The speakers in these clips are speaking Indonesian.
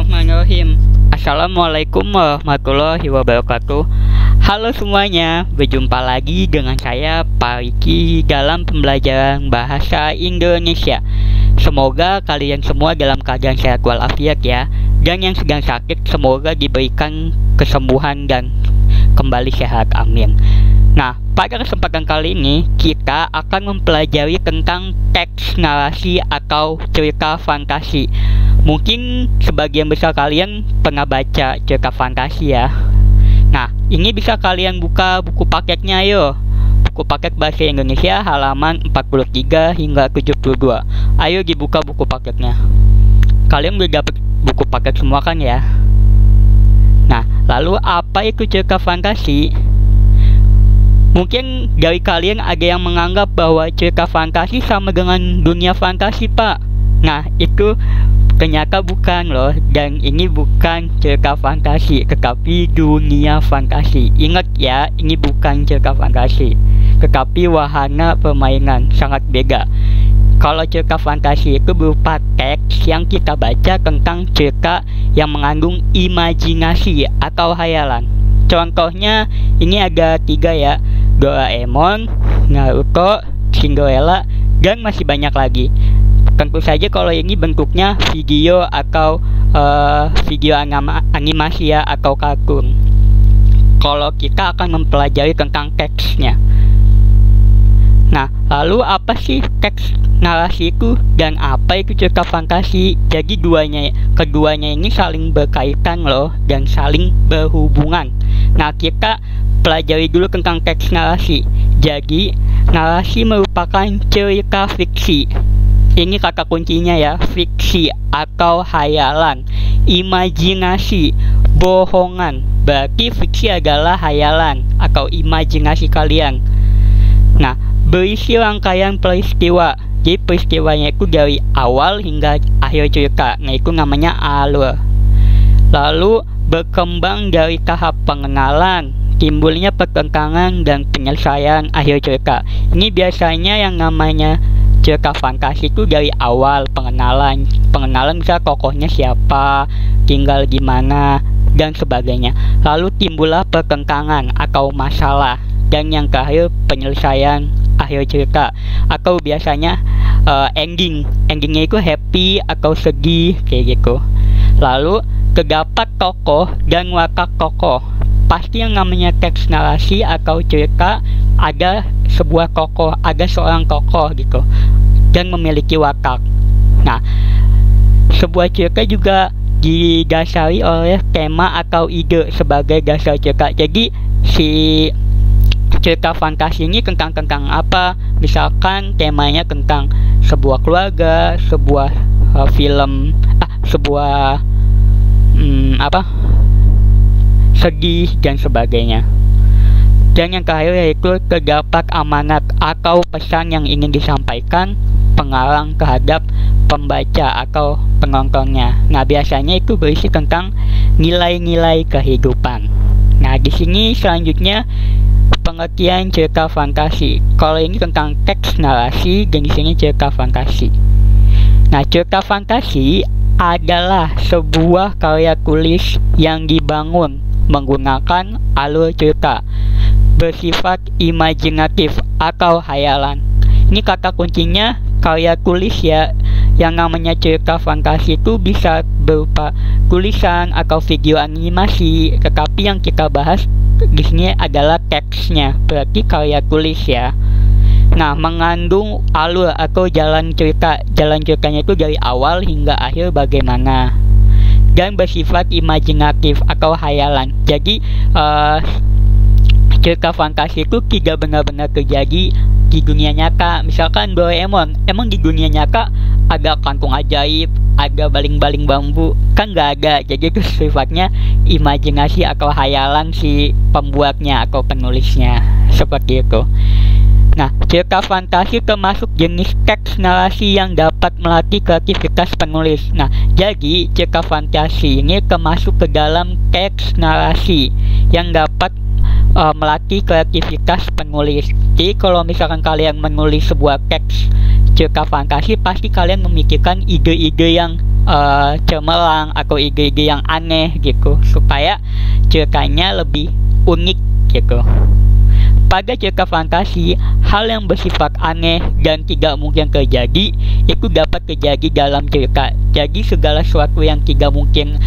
Bismillahirrahmanirrahim. Assalamualaikum warahmatullahi wabarakatuh. Halo semuanya, berjumpa lagi dengan saya Pak Riki dalam pembelajaran bahasa Indonesia. Semoga kalian semua dalam keadaan sehat walafiat ya. Dan yang sedang sakit semoga diberikan kesembuhan dan kembali sehat, amin. Nah, pada kesempatan kali ini kita akan mempelajari tentang teks narasi atau cerita fantasi. Mungkin sebagian besar kalian pernah baca cerita fantasi ya. Nah, ini bisa kalian buka buku paketnya ayo. Buku paket bahasa Indonesia halaman 43 hingga 72. Ayo dibuka buku paketnya. Kalian udah dapat buku paket semua kan ya? Nah, lalu apa itu cerita fantasi? Mungkin dari kalian ada yang menganggap bahwa cerita fantasi sama dengan dunia fantasi, Pak. Nah, itu ternyata bukan loh. Dan ini bukan cerita fantasi, tetapi dunia fantasi. Ingat ya, ini bukan cerita fantasi, tetapi wahana permainan, sangat beda. Kalau cerita fantasi itu berupa teks yang kita baca tentang cerita yang mengandung imajinasi atau hayalan. Contohnya ini ada 3 ya, Doraemon, Naruto, Cinderella, dan masih banyak lagi. Tentu saja kalau ini bentuknya video atau video animasi ya, atau kartun. Kalau kita akan mempelajari tentang teksnya. Nah, lalu apa sih teks narasi itu dan apa itu cerita fantasi? Jadi keduanya ini saling berkaitan loh dan saling berhubungan. Nah, kita pelajari dulu tentang teks narasi. Jadi, narasi merupakan cerita fiksi. Ini kata kuncinya ya, fiksi atau hayalan, imajinasi, bohongan. Berarti fiksi adalah hayalan atau imajinasi kalian. Nah, berisi rangkaian peristiwa. Jadi peristiwanya itu dari awal hingga akhir cerita. Nah, itu namanya alur. Lalu berkembang dari tahap pengenalan, timbulnya pertentangan dan penyelesaian akhir cerita. Ini biasanya yang namanya cerita fantasi itu dari awal pengenalan bisa tokohnya siapa, tinggal di mana, dan sebagainya. Lalu timbullah pertentangan atau masalah, dan yang terakhir penyelesaian akhir cerita atau biasanya endingnya itu happy atau sedih kayak gitu. Lalu terdapat tokoh dan watak tokoh. Pasti yang namanya teks narasi atau cerita ada sebuah tokoh, ada seorang tokoh gitu dan memiliki watak. Nah, sebuah cerita juga didasari oleh tema atau ide sebagai dasar cerita. Jadi si cerita fantasi ini tentang apa? Misalkan temanya tentang sebuah keluarga, sebuah film, sebuah sedih dan sebagainya. Dan yang terakhir yaitu terdapat amanat atau pesan yang ingin disampaikan pengarang terhadap pembaca atau penontonnya. Nah, biasanya itu berisi tentang nilai-nilai kehidupan. Nah, di sini selanjutnya pengertian cerita fantasi. Kalau ini tentang teks narasi dan di sini cerita fantasi. Nah, cerita fantasi adalah sebuah karya tulis yang dibangun menggunakan alur cerita bersifat imajinatif atau hayalan. Ini kata kuncinya karya tulis ya. Yang namanya cerita fantasi itu bisa berupa tulisan atau video animasi, tetapi yang kita bahas di sini adalah teksnya, berarti karya tulis ya. Nah, mengandung alur atau jalan cerita. Jalan ceritanya itu dari awal hingga akhir bagaimana. Dan bersifat imajinatif atau hayalan. Jadi cerita fantasi itu tidak benar-benar terjadi di dunia nyata. Misalkan Doraemon, emang di dunia nyata ada kantung ajaib, ada baling-baling bambu? Kan nggak ada. Jadi itu sifatnya imajinasi atau hayalan si pembuatnya atau penulisnya. Seperti itu. Nah, cerita fantasi termasuk jenis teks narasi yang dapat melatih kreativitas penulis. Nah, jadi cerita fantasi ini termasuk ke dalam teks narasi yang dapat melatih kreativitas penulis. Jadi kalau misalkan kalian menulis sebuah teks cerita fantasi, pasti kalian memikirkan ide-ide yang cemerlang atau ide-ide yang aneh gitu, supaya ceritanya lebih unik gitu. Pada cerita fantasi, hal yang bersifat aneh dan tidak mungkin terjadi itu dapat terjadi dalam cerita. Jadi segala sesuatu yang tidak mungkin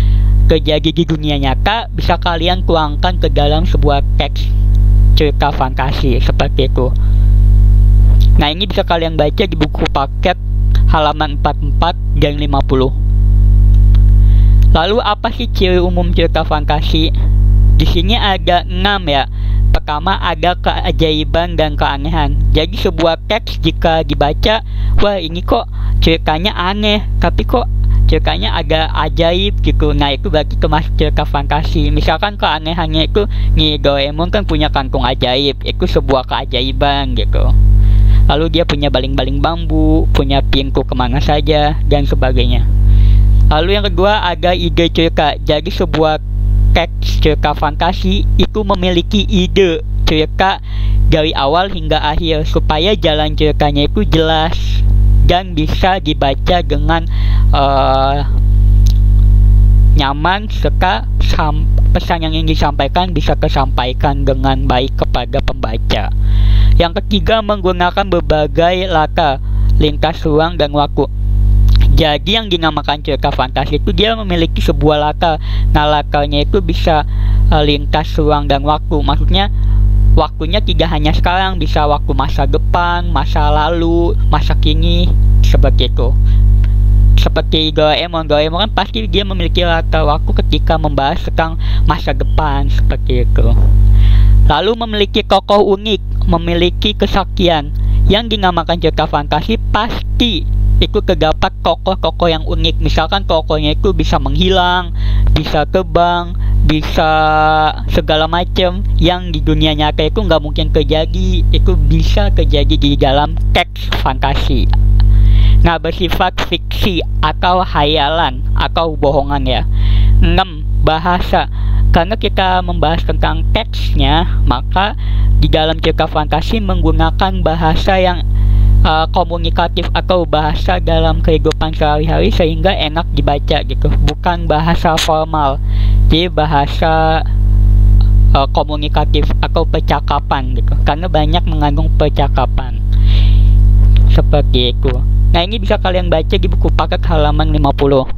terjadi di dunia nyata bisa kalian tuangkan ke dalam sebuah teks cerita fantasi seperti itu. Nah, ini bisa kalian baca di buku paket halaman 44 dan 50. Lalu apa sih ciri umum cerita fantasi? Di sini ada 6 ya. Pertama, ada keajaiban dan keanehan. Jadi sebuah teks jika dibaca, wah ini kok ceritanya aneh, tapi kok ceritanya agak ajaib gitu. Nah, itu berarti termasuk cerita fantasi. Misalkan keanehannya itu, nih Doraemon kan punya kantung ajaib, itu sebuah keajaiban gitu. Lalu dia punya baling-baling bambu, punya pintu kemana saja, dan sebagainya. Lalu yang kedua, ada ide cerita. Jadi sebuah teks cerita fantasi itu memiliki ide cerita dari awal hingga akhir, supaya jalan ceritanya itu jelas dan bisa dibaca dengan nyaman, serta pesan yang ingin disampaikan bisa tersampaikan dengan baik kepada pembaca. Yang ketiga, menggunakan berbagai latar, lintas ruang dan waktu. Jadi yang dinamakan cerita fantasi itu dia memiliki sebuah latar. Nah, latarnya itu bisa lintas ruang dan waktu. Maksudnya waktunya tidak hanya sekarang, bisa waktu masa depan, masa lalu, masa kini, seperti itu. Seperti Doraemon kan pasti dia memiliki latar waktu ketika membahas tentang masa depan, seperti itu. Lalu memiliki tokoh unik, memiliki kesaktian. Yang dinamakan cerita fantasi pasti itu terdapat tokoh-tokoh yang unik. Misalkan tokohnya itu bisa menghilang, bisa terbang, bisa segala macam yang di dunia nyata itu nggak mungkin terjadi, itu bisa terjadi di dalam teks fantasi. Nah, bersifat fiksi atau hayalan atau bohongan ya. 6. Bahasa. Karena kita membahas tentang teksnya, maka di dalam cerita fantasi menggunakan bahasa yang komunikatif atau bahasa dalam kehidupan sehari-hari sehingga enak dibaca gitu, bukan bahasa formal. Jadi bahasa komunikatif atau percakapan gitu, karena banyak mengandung percakapan seperti itu. Nah, ini bisa kalian baca di buku paket halaman 50.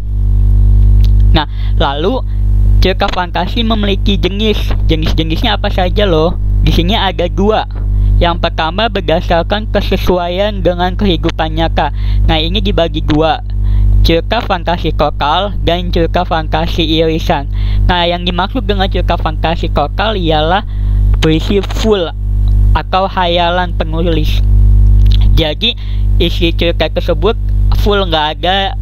Nah, lalu cerita fantasi memiliki jenis-jenisnya apa saja loh. Di sini ada 2. Yang pertama, berdasarkan kesesuaian dengan kehidupan nyata. Nah, ini dibagi 2, cerita fantasi total dan cerita fantasi irisan. Nah, yang dimaksud dengan cerita fantasi total ialah berisi full atau hayalan penulis. Jadi isi cerita tersebut full, nggak ada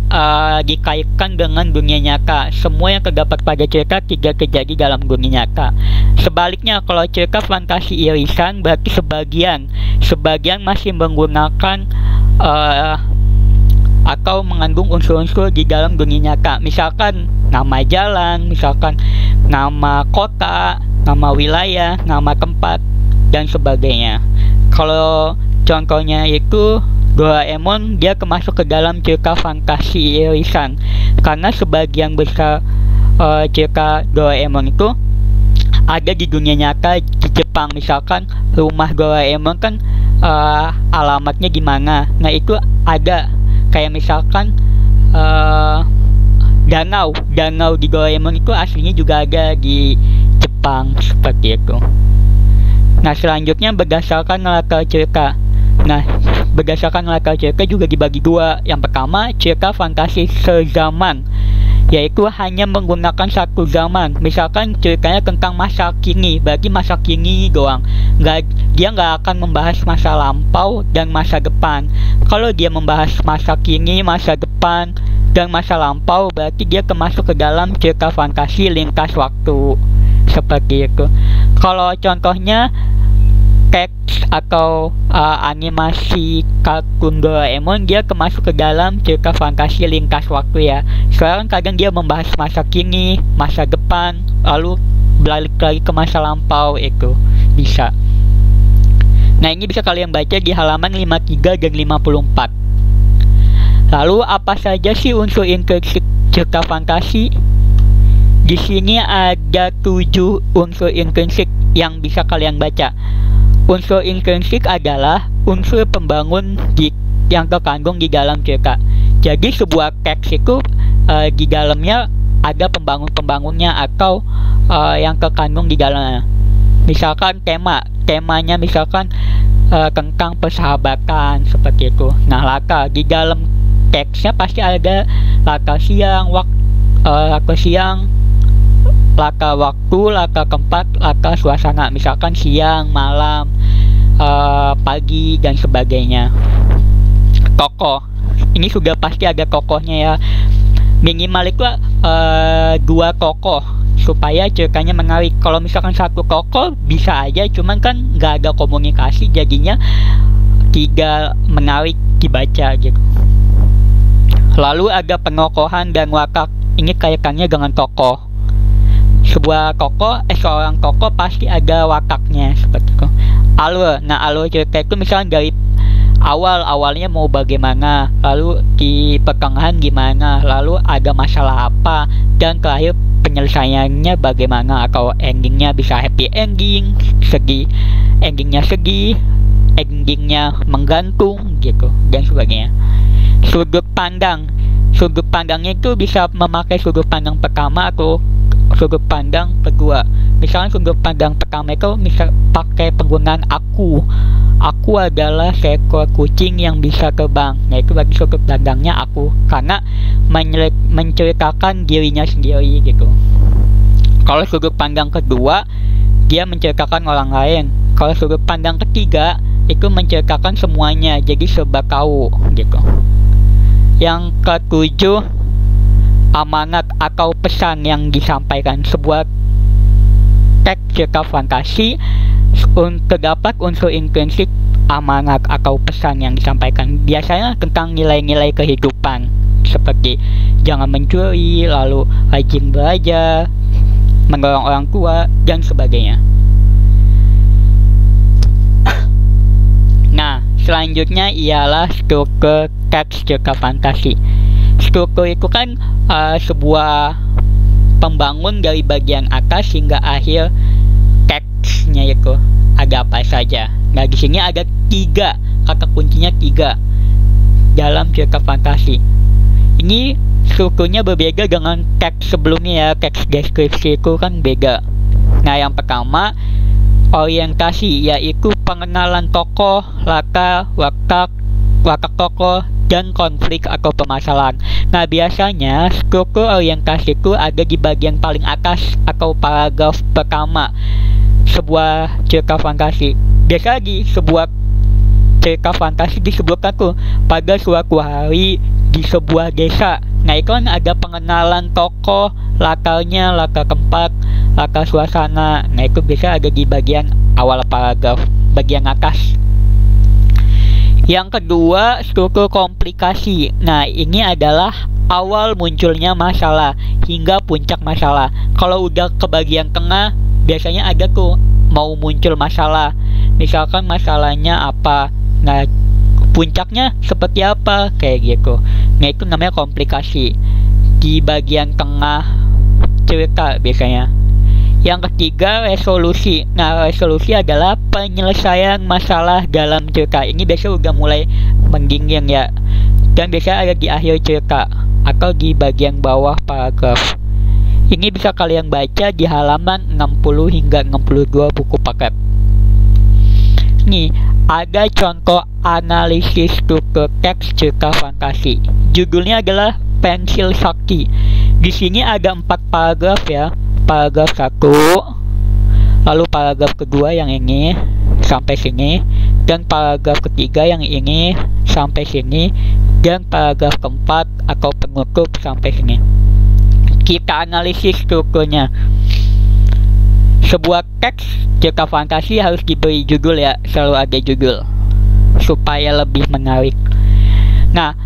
dikaitkan dengan dunia nyata. Semua yang terdapat pada cerita tidak terjadi dalam dunia nyata. Sebaliknya, kalau cerita fantasi irisan berarti sebagian masih menggunakan atau mengandung unsur-unsur di dalam dunia nyata. Misalkan nama jalan, misalkan nama kota, nama wilayah, nama tempat, dan sebagainya. Kalau contohnya itu Doraemon, dia termasuk ke dalam cerita fantasi irisan karena sebagian besar cerita Doraemon itu ada di dunia nyata di Jepang. Misalkan rumah Doraemon kan alamatnya di mana. Nah, itu ada kayak misalkan danau di Doraemon itu aslinya juga ada di Jepang, seperti itu. Nah, selanjutnya berdasarkan latar cerita. Nah, berdasarkan latar cerita juga dibagi 2. Yang pertama, cerita fantasi sezaman, yaitu hanya menggunakan satu zaman. Misalkan ceritanya tentang masa kini, berarti masa kini doang. Dia nggak akan membahas masa lampau dan masa depan. Kalau dia membahas masa kini, masa depan, dan masa lampau, berarti dia termasuk ke dalam cerita fantasi lintas waktu, seperti itu. Kalau contohnya teks atau animasi kartun Doraemon, dia termasuk ke dalam cerita fantasi lintas waktu ya. Sekarang kadang dia membahas masa kini, masa depan, lalu balik lagi ke masa lampau, itu bisa. Nah, ini bisa kalian baca di halaman 53 dan 54. Lalu apa saja sih unsur intrinsik cerita fantasi. Di sini ada 7 unsur intrinsik yang bisa kalian baca. Unsur intrinsik adalah unsur pembangun yang terkandung di dalam cerita. Jadi sebuah teks itu di dalamnya ada pembangunnya atau yang terkandung di dalamnya. Misalkan temanya misalkan tentang persahabatan seperti itu. Nah, latar di dalam teksnya pasti ada latar siang, latar waktu, latar tempat, latar suasana. Misalkan siang, malam, pagi dan sebagainya. Tokoh, ini sudah pasti ada tokohnya ya. Minimal itu 2 tokoh supaya ceritanya menarik. Kalau misalkan 1 tokoh bisa aja, cuman kan nggak ada komunikasi, jadinya tidak menarik dibaca gitu. Lalu ada penokohan dan watak. Ini kaitannya dengan tokoh. Seorang tokoh pasti ada wataknya seperti itu. Alur. Nah, alur cerita itu misalnya dari awalnya mau bagaimana, lalu di pertengahan gimana, lalu ada masalah apa, dan terakhir penyelesaiannya bagaimana, atau endingnya bisa happy ending, endingnya menggantung gitu dan sebagainya. Sudut pandangnya itu bisa memakai sudut pandang pertama atau sudut pandang kedua. Misalnya sudut pandang pertama itu pakai penggunaan aku adalah seekor kucing yang bisa terbang. Nah, itu bagi sudut pandangnya aku, karena menceritakan dirinya sendiri gitu. Kalau sudut pandang kedua, dia menceritakan orang lain. Kalau sudut pandang ketiga, itu menceritakan semuanya, jadi serba tahu gitu. Yang ketujuh, amanat atau pesan yang disampaikan. Sebuah teks cerita fantasi terdapat unsur intrinsik amanat atau pesan yang disampaikan. Biasanya tentang nilai-nilai kehidupan seperti jangan mencuri, lalu rajin belajar, menolong orang tua, dan sebagainya. Nah, selanjutnya ialah struktur teks cerita fantasi. Struktur itu kan sebuah pembangun dari bagian atas hingga akhir teksnya itu ada apa saja. Nah, di sini ada 3 kata kuncinya, 3 dalam cerita fantasi. Ini strukturnya berbeda dengan teks sebelumnya ya. Teks deskripsi itu kan beda. Nah, yang pertama orientasi, yaitu pengenalan tokoh, latar, watak tokoh, dan konflik atau permasalahan. Nah, biasanya struktur orientasi itu ada di bagian paling atas atau paragraf pertama sebuah cerita fantasi. Biasa di sebuah cerita fantasi disebutkan tuh pada suatu hari di sebuah desa. Nah, itu kan ada pengenalan tokoh, latarnya, latar tempat, latar suasana. Nah, itu bisa ada di bagian awal paragraf, bagian atas. Yang kedua, struktur komplikasi. Nah, ini adalah awal munculnya masalah hingga puncak masalah. Kalau udah ke bagian tengah, biasanya ada tuh mau muncul masalah. Misalkan masalahnya apa, nah puncaknya seperti apa, kayak gitu. Nah, itu namanya komplikasi di bagian tengah cerita biasanya. Yang ketiga, resolusi. Nah, resolusi adalah penyelesaian masalah dalam cerita. Ini biasanya udah mulai mendingin ya, dan biasanya ada di akhir cerita atau di bagian bawah paragraf. Ini bisa kalian baca di halaman 60 hingga 62 buku paket. Nih, ada contoh analisis struktur teks cerita fantasi. Judulnya adalah Pensil Sakti. Di sini ada 4 paragraf ya. Paragraf 1, lalu paragraf kedua yang ini sampai sini, dan paragraf ketiga yang ini sampai sini, dan paragraf keempat atau penutup sampai sini. Kita analisis strukturnya. Sebuah teks cerita fantasi harus diberi judul ya, selalu ada judul supaya lebih menarik. Nah,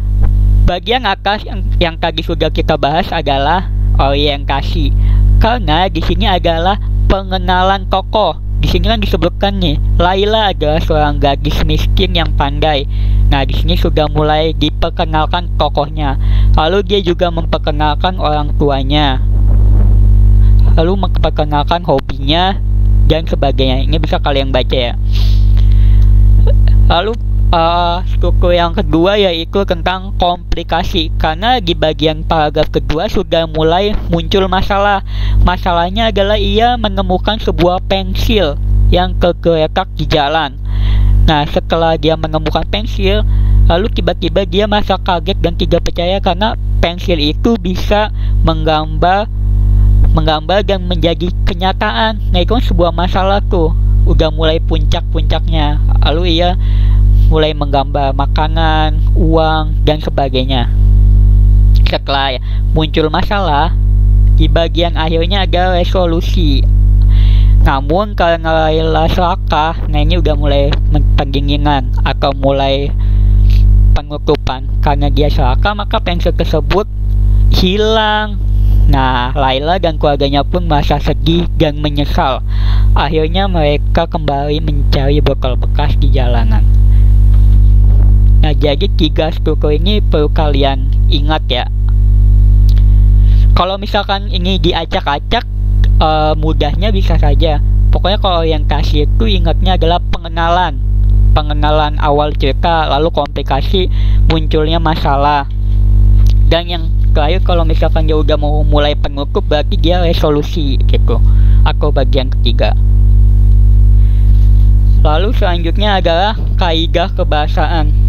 bagian atas yang tadi sudah kita bahas adalah orientasi. Karena di sini adalah pengenalan tokoh. di sini kan disebutkan nih, Laila adalah seorang gadis miskin yang pandai. Nah, di sini sudah mulai diperkenalkan tokohnya. Lalu dia juga memperkenalkan orang tuanya. Lalu memperkenalkan hobinya dan sebagainya. Ini bisa kalian baca ya. Lalu struktur yang kedua yaitu tentang komplikasi, karena di bagian paragraf kedua sudah mulai muncul masalah. Masalahnya adalah ia menemukan sebuah pensil yang tergeletak di jalan. Nah, setelah dia menemukan pensil, lalu tiba-tiba dia merasa kaget dan tidak percaya karena pensil itu bisa menggambar dan menjadi kenyataan. Nah, itu kan sebuah masalah tuh, udah mulai puncak-puncaknya. Lalu ia mulai menggambar makanan, uang, dan sebagainya. Setelah muncul masalah, di bagian akhirnya ada resolusi. Namun karena Laila serakah, nah ini udah mulai pendinginan atau mulai penutupan. Karena dia serakah, maka pensil tersebut hilang. Nah, Laila dan keluarganya pun merasa sedih dan menyesal. Akhirnya mereka kembali mencari bekal bekas di jalanan. Nah, jadi 3 struktur ini perlu kalian ingat ya. Kalau misalkan ini diacak-acak, mudahnya bisa saja. Pokoknya kalau yang kasih itu ingatnya adalah pengenalan awal cerita, lalu komplikasi, munculnya masalah. Dan yang terakhir, kalau misalkan dia udah mau mulai penutup, berarti dia resolusi gitu, atau bagian ketiga. Lalu selanjutnya adalah kaidah kebahasaan.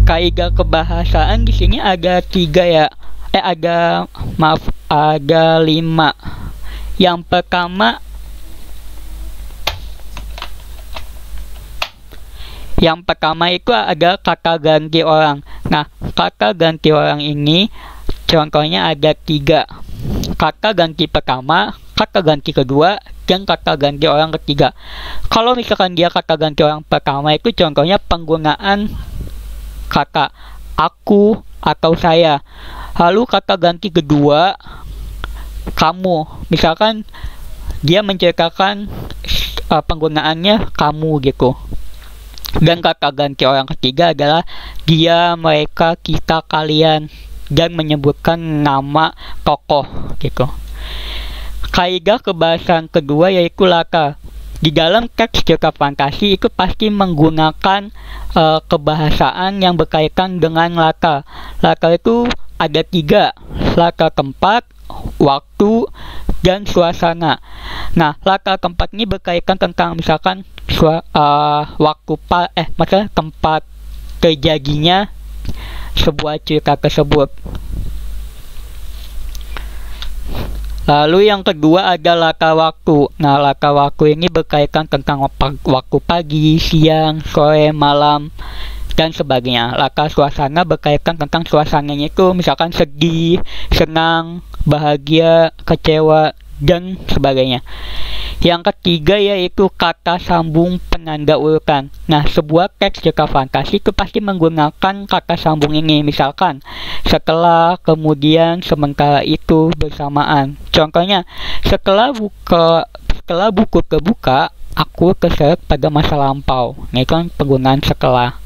Kaidah kebahasaan di sini ada 3 ya. Ada 5. Yang pertama itu ada kata ganti orang. Nah, kata ganti orang ini contohnya ada 3. Kata ganti pertama, kata ganti kedua, dan kata ganti orang ketiga. Kalau misalkan dia kata ganti orang pertama itu contohnya penggunaan kata aku atau saya. Lalu kata ganti kedua, kamu. Misalkan dia menceritakan penggunaannya kamu gitu. Dan kata ganti orang ketiga adalah dia, mereka, kita, kalian, dan menyebutkan nama tokoh gitu. Kaidah kebahasaan kedua yaitu latar. Di dalam teks cerita fantasi itu pasti menggunakan kebahasaan yang berkaitan dengan latar. Latar itu ada 3, latar tempat, waktu, dan suasana. Nah, latar tempat ini berkaitan tentang misalkan maksudnya tempat terjadinya sebuah cerita tersebut. Lalu yang kedua ada latar waktu. Nah, latar waktu ini berkaitan tentang waktu pagi, siang, sore, malam, dan sebagainya. Latar suasana berkaitan tentang suasananya itu misalkan sedih, senang, bahagia, kecewa, dan sebagainya. Yang ketiga yaitu kata sambung penanda urutan. Nah, sebuah teks cerita fantasi itu pasti menggunakan kata sambung ini. Misalkan setelah, kemudian, sementara itu, bersamaan. Contohnya, setelah buku terbuka, aku terseret pada masa lampau. Nah, itu kan penggunaan setelah.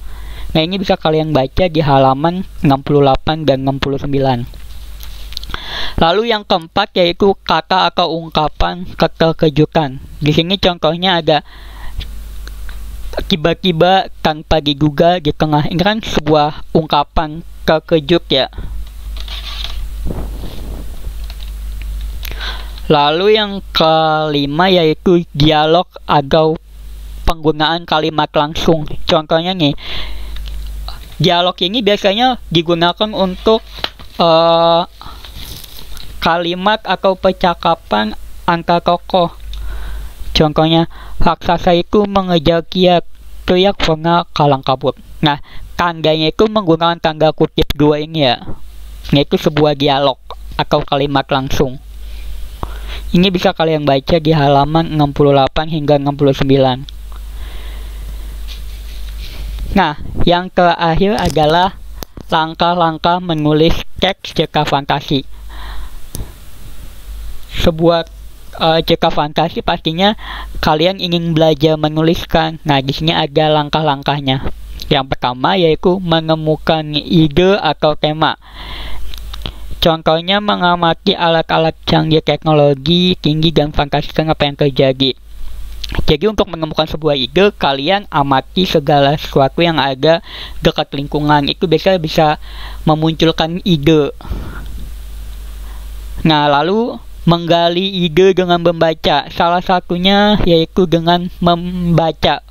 Nah, ini bisa kalian baca di halaman 68 dan 69. Lalu yang keempat yaitu kata atau ungkapan keterkejutan. Di sini contohnya ada tiba-tiba, tanpa diduga, di tengah. Ini kan sebuah ungkapan terkejut ya. Lalu yang kelima yaitu dialog atau penggunaan kalimat langsung. Contohnya nih, dialog ini biasanya digunakan untuk kalimat atau percakapan antar tokoh. Contohnya, raksasa itu mengejar kiat, teriak pernah kalang kabut. Nah, tandanya itu menggunakan tanda kutip 2 ini ya. Yaitu sebuah dialog atau kalimat langsung. Ini bisa kalian baca di halaman 68 hingga 69. Nah, yang terakhir adalah langkah-langkah menulis teks cerita fantasi. sebuah cerita fantasi pastinya kalian ingin belajar menuliskan. Nah, di sini ada langkah-langkahnya. Yang pertama yaitu menemukan ide atau tema. Contohnya mengamati alat-alat canggih teknologi tinggi dan fantasikan apa yang terjadi. Jadi untuk menemukan sebuah ide, kalian amati segala sesuatu yang ada dekat lingkungan. Itu biasanya bisa memunculkan ide. Nah, lalu menggali ide dengan membaca. Salah satunya yaitu dengan membaca.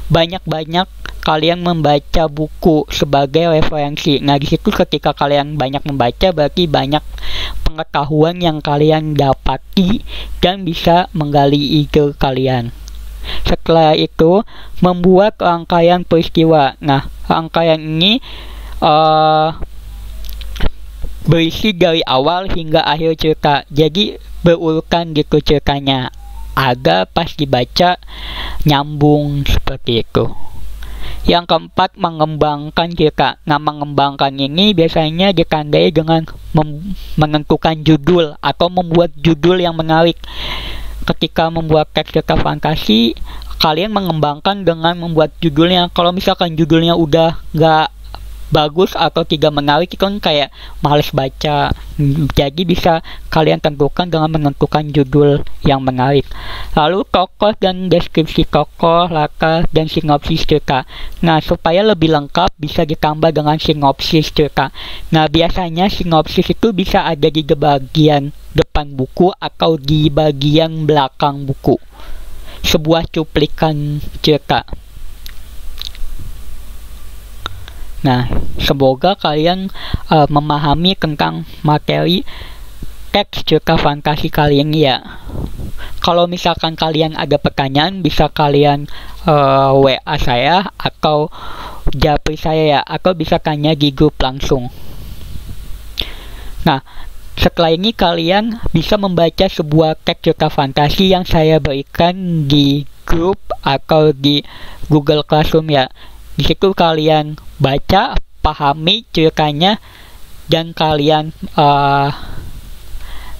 Banyak-banyak kalian membaca buku sebagai referensi. Nah, di situ ketika kalian banyak membaca, berarti banyak pengetahuan yang kalian dapati dan bisa menggali ide kalian. Setelah itu, membuat rangkaian peristiwa. Nah, rangkaian ini berisi dari awal hingga akhir cerita. Jadi berurutan gitu ceritanya, agar pas dibaca nyambung seperti itu. Yang keempat, mengembangkan cerita. Nah, mengembangkan ini biasanya ditandai dengan menentukan judul atau membuat judul yang menarik. Ketika membuat teks cerita fantasi, kalian mengembangkan dengan membuat judulnya. Kalau misalkan judulnya udah nggak bagus atau tidak menarik, itu kan kayak males baca. Jadi bisa kalian tentukan dengan menentukan judul yang menarik. Lalu tokoh dan deskripsi tokoh, latar, dan sinopsis cerita. Nah, supaya lebih lengkap bisa ditambah dengan sinopsis cerita. Nah, biasanya sinopsis itu bisa ada di bagian depan buku atau di bagian belakang buku. Sebuah cuplikan cerita. Nah, semoga kalian memahami tentang materi teks cerita fantasi kali ini ya. Kalau misalkan kalian ada pertanyaan, bisa kalian WA saya atau japri saya ya, atau bisa tanya di grup langsung. Nah, setelah ini kalian bisa membaca sebuah teks cerita fantasi yang saya berikan di grup atau di Google Classroom ya. Di situ kalian baca, pahami ceritanya, dan kalian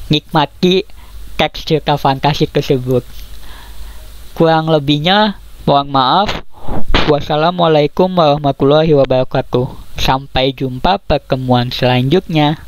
nikmati teks cerita fantasi tersebut. Kurang lebihnya, mohon maaf. Wassalamualaikum warahmatullahi wabarakatuh. Sampai jumpa pertemuan selanjutnya.